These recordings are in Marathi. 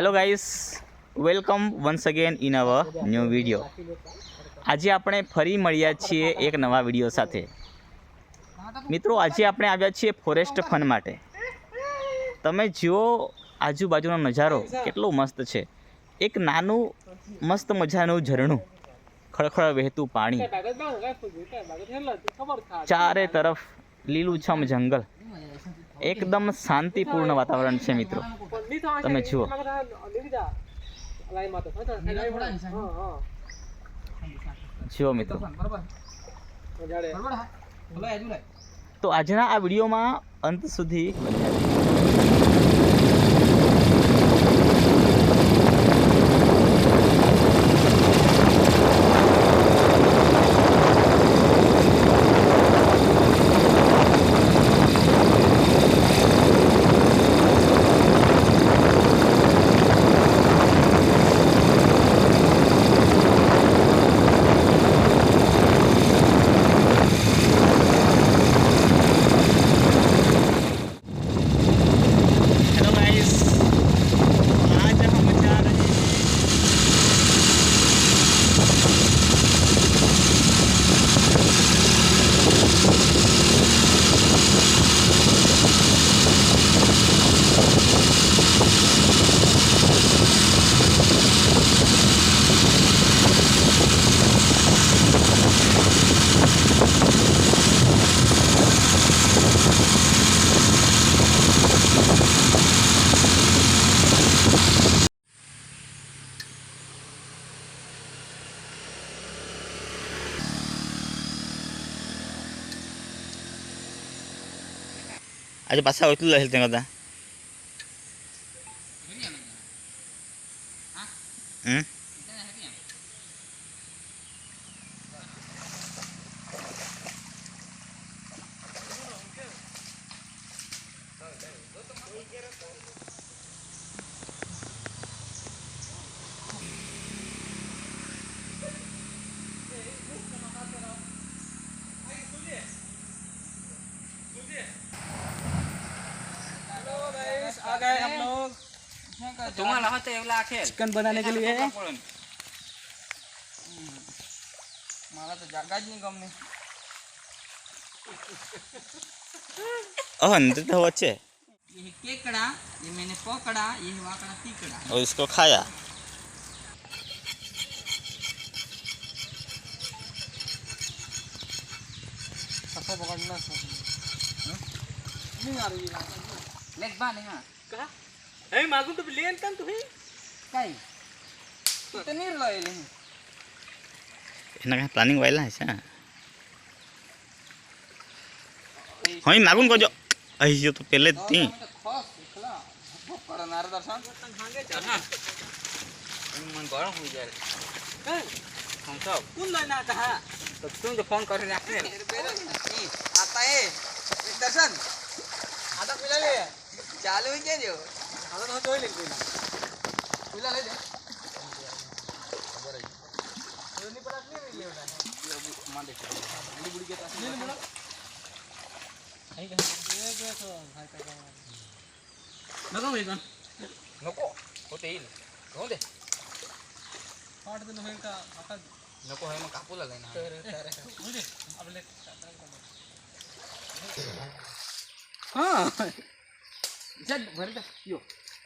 Hello guys, welcome once again in our new video. આજે આપણે ફરી મળ્યા છીએ એક નવા વિડીયો સાથે। મિત્રો, આજે આપણે આવ્યા છીએ ફોરેસ્ટ ફન માટે। તમે જુઓ આજુબાજુનો નજારો કેટલો મસ્ત છે। એક નાનું મસ્ત મજાનું ઝરણું, ખળખળ વહેતું પાણી, ચારે તરફ લીલુંછમ જંગલ, એકદમ શાંતિપૂર્ણ વાતાવરણ છે મિત્રો। તમે જુઓ, જુઓ મિત્રો। તો આજના આ વિડીયોમાં અંત સુધી બન્યા રહેજો। આજે પાછા એટલું લહેલ ત્યાં કરતા आ गए हम लोग। तुम्हारा होते चिकन बनाने के लिए। मारा तो जागा जी गम नहीं। ओहन तो बच्चे ये केकड़ा, ये मैंने पकड़ा, ये वाकड़ा तीकड़ा और इसको खाया। सबको पकड़ना नहीं आ रही लेग बाने हां कहा ए मागू तो लेन तन तू ही काई तो नहीं लयले एना प्लानिंग वाला है छा होई मागुन को जो अहियो तो पहले ती खस खला कर नार दर्शन भांगे चल मन गरम हो जाए हम सब कौन लेना आता है तो तुम जो फोन कर रहे हैं आता है दर्शन आता पिला ले चालू ही क्या जो आता तो जोई ले पिला ले दे खबर है ये नहीं पड़ा नहीं ले उड़ा ये मान दे बुड़ी बुड़ी के पास नहीं बोला आई का ये देखो भाई का नको वेगन नको होते ही हो दे काट दे लोहे का आता नको है मैं कापूला लेना मुझे अब ले हां जब भर दे यो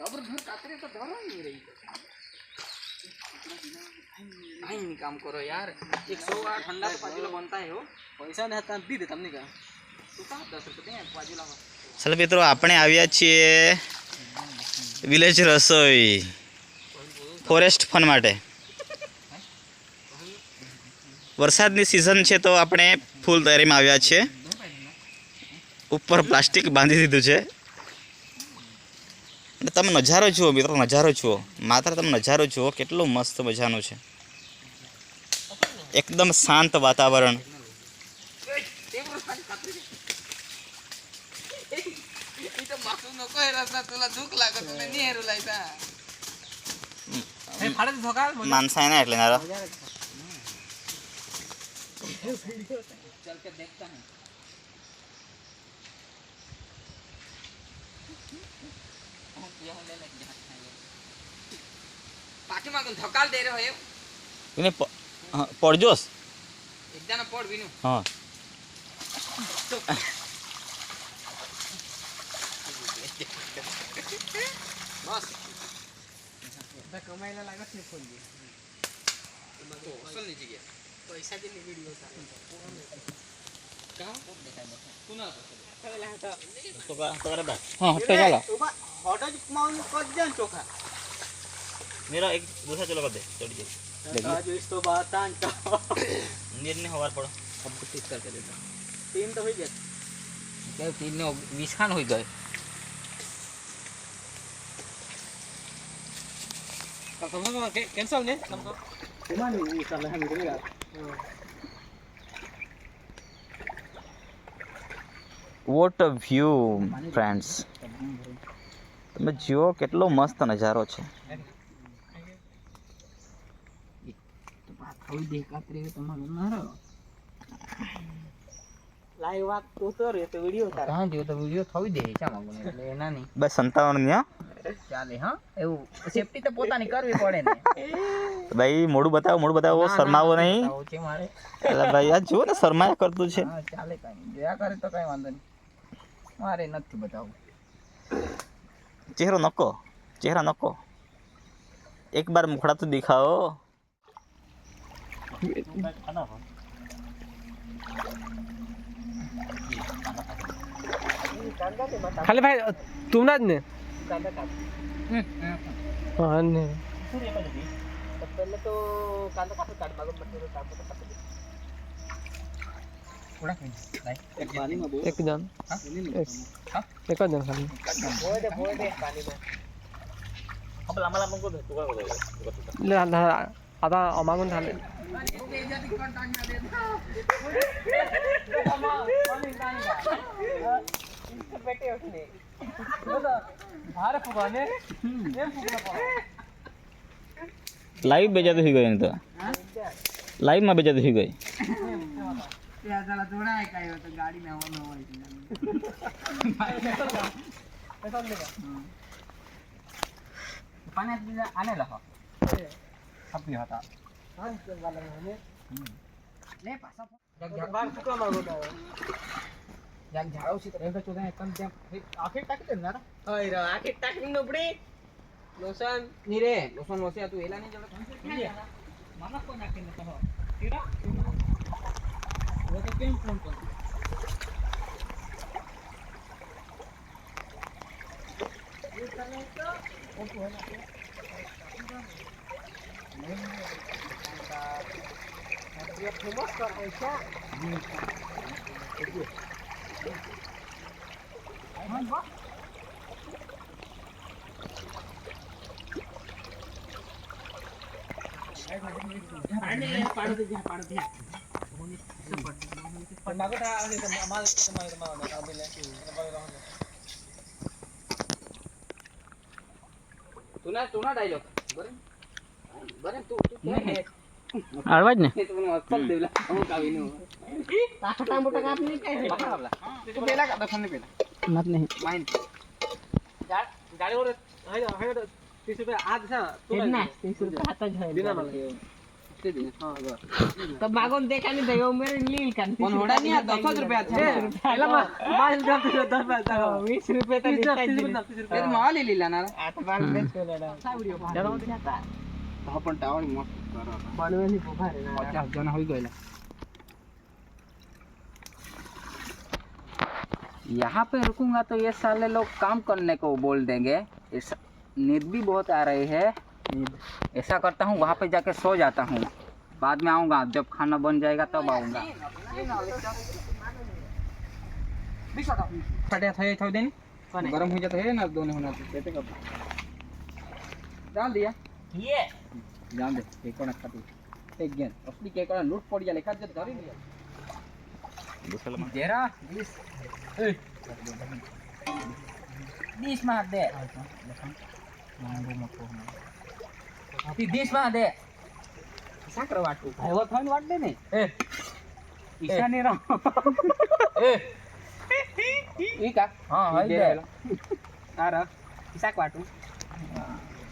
अब घर कातरे तो धरो नहीं रही नहीं काम करो यार 108 ठंडा तो पाजीला बनता है हो पैसा नहीं था दी दे तुमने का तो का 10 रुपए दे पाजीला में। चलो मित्रों, આપણે આવ્યા છીએ વિલેજ રસોઈ ફોરેસ્ટ ફન માટે। વરસાદની સિઝન છે તો આપણે ફૂલ તૈયારીમાં આવ્યા છીએ। ઉપર પ્લાસ્ટિક બાંધી દીધું છે। તમે નજારો જુઓ મિત્રો, નજારો જુઓ, માત્ર તમે નજારો જુઓ કેટલો મસ્ત મજાનો છે। એકદમ શાંત વાતાવરણ। मानसा है ना એટલે નારો चल के देखता है પાછી માં ધકાલ દે રહ્યો એ એને પડજોસ એકદાના પડ વિનું હા બસ કમાયેલા લાગે છે ફોન દે તો અસલ ની જગ્યા પૈસા દે વિડિયો સારું કા કોના તો કરે બસ હા હટે ચાલો हॉट ज माउन कर दे चोखा मेरा एक दूसरा चलो कर दे चढ़ जाए जो इस तो बात आन तो नीर ने हवार पड़ो अब ठीक करके देता तीन तो हो गया क्या तीन ने 20 खान हो गए समझो कैंसिल ने समझो तुम्हारे नहीं चल रहा है मेरे यार વોટ અ વ્યૂ ફ્રેન્ડ્સ તમે જુઓ કેટલો મસ્ત નજારો છે थोड़ी देख का तेरे तुम्हारा मारो लाइव वाक तो रे तो वीडियो उतार कहां जो तो वीडियो थोड़ी दे चा मागो એટલે એના નહીં બસ 57 ની હા ચાલે હા એવું સેફટી તો પોતાની કરવી પડે ને ભાઈ મોડું બતાવો શરમાવો નહીં છે મારે એટલે ભાઈ આ જુઓ ને શરમાયા કરતું છે હા ચાલે કઈ જોયા કરે તો કઈ વાંધો નહીં મારે નથી બતાવું ચહેરા નકો એક બાર મુખડા તો દિખાઓ खाली भाई तुम ना ने हां ने पहले तो कांदा काट मागो मत काट थोड़ा एक पानी में बोल एक जन हां एक जन खाली बोए दे पानी में अब lama-lama को तो ले आता अमागुन थाले बैठे उठने भारे फुगाने ये फुगना पड़ा लाइव बेजाती हुई गई तो लाइव में बेजाती हुई गई या चला थोड़ा है काय तो गाड़ी में हवा में पैसा लेगा पानी आने लगा सब भी होता हां चल वाला में ले पासा बार चुका मागो तो जाग झाड़ो सी तो एक चोदा एकदम त्या आखिर टाकी दे ना होय रे आखिर टाकी नोबडी लोसन ની રે લોસન વસે તું એલા ની જોડે मामा को नाके न तो तेरा वो तो केम फोन कर ये फेमस कर ऐसा तुना डायलॉग बरे बरे तू आवाज ने तुम अक्कल देला हम कावी नो टाटा मोटा काप नहीं काय बाबला तू पेला का दखन ने पेला मत नहीं माइन गाडीवर हाय 30 रुपये आज सा तू ना 30 रुपये हातात घ्यायला दिना मला ते दे हां बर तो मागून दे का नाही देऊ मेरे लील का पण होडा नहीं 10 रुपया पहिला माल जातो 10 20 रुपये तर 30 ते माल लिहिला ना आता माल देत कोणाला सा व्हिडिओ जरा होते आता आपण टावणी मस्त करा बनवेली उभा रे 50 जण होई गयला यहाँ पे रुकूंगा तो ये साले लोग काम करने को बोल देंगे नींद भी बहुत आ रही है ऐसा करता हूँ वहाँ पे जाके सो जाता हूँ बाद में आऊँगा जब खाना बन जाएगा तब आऊँगा गरम हो जाता है ना दोनों होना देते कब डाल दिया ये जान दे केकोना खाती एक गेंद असली केकोना लूट पड़ जा लेखा जब धरी लिया जेरा 20 मार दे तीस માં દે સાકર વાટું એવો થોન વાટ દે ને એ ઈશા ને રામ એ ઈ કા હા હઈ દે તારા ઈશાક વાટું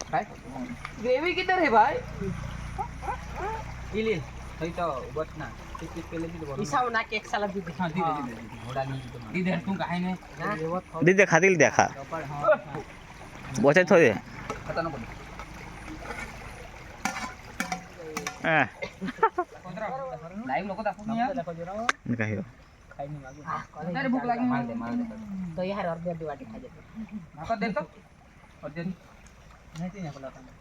ग्रेवी किधर है भाई इली થઈ તો બસ ના ટિકિટ પેલે થી બોલ ઈસાવ ના કેક સાલા દી હા દી ઘોડા ની દી દે તું કાઈ ને દીદે ખાતી देखा બોચે થોડે પતા ન પડ લાઈવ લોકો દાખો ને ને કહ્યો ખાઈ ની માગું તારે ભૂખ લાગી માલ દે તો યાર અડધી અડધી વાટી ખાજે નાકો દે તો અડધી નથી ને પેલા તમે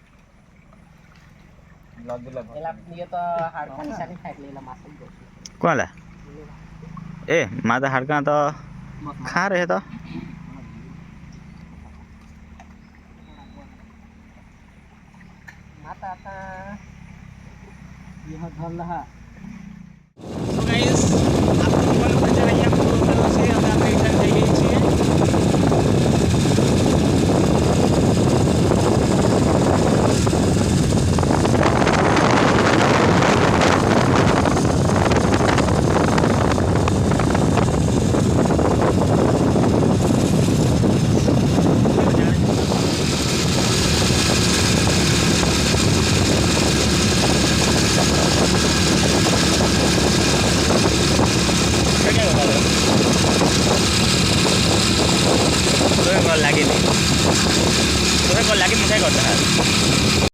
લાગ લે પેલા એ તો હાડકાની સાથે ખાઈ લેલા માસમ દો કોલા એ માતા હાડકા તો ખા રહે તો માતા હતા यह धर रहा તો ગાઈસ આપણો પણ પ્રચાર અહીંયા પૂરો થયો છે હવે આપણે રિટર્ન થઈ ગઈ છીએ લાગી નહીં તો લાગી મુઠાઈ કરતા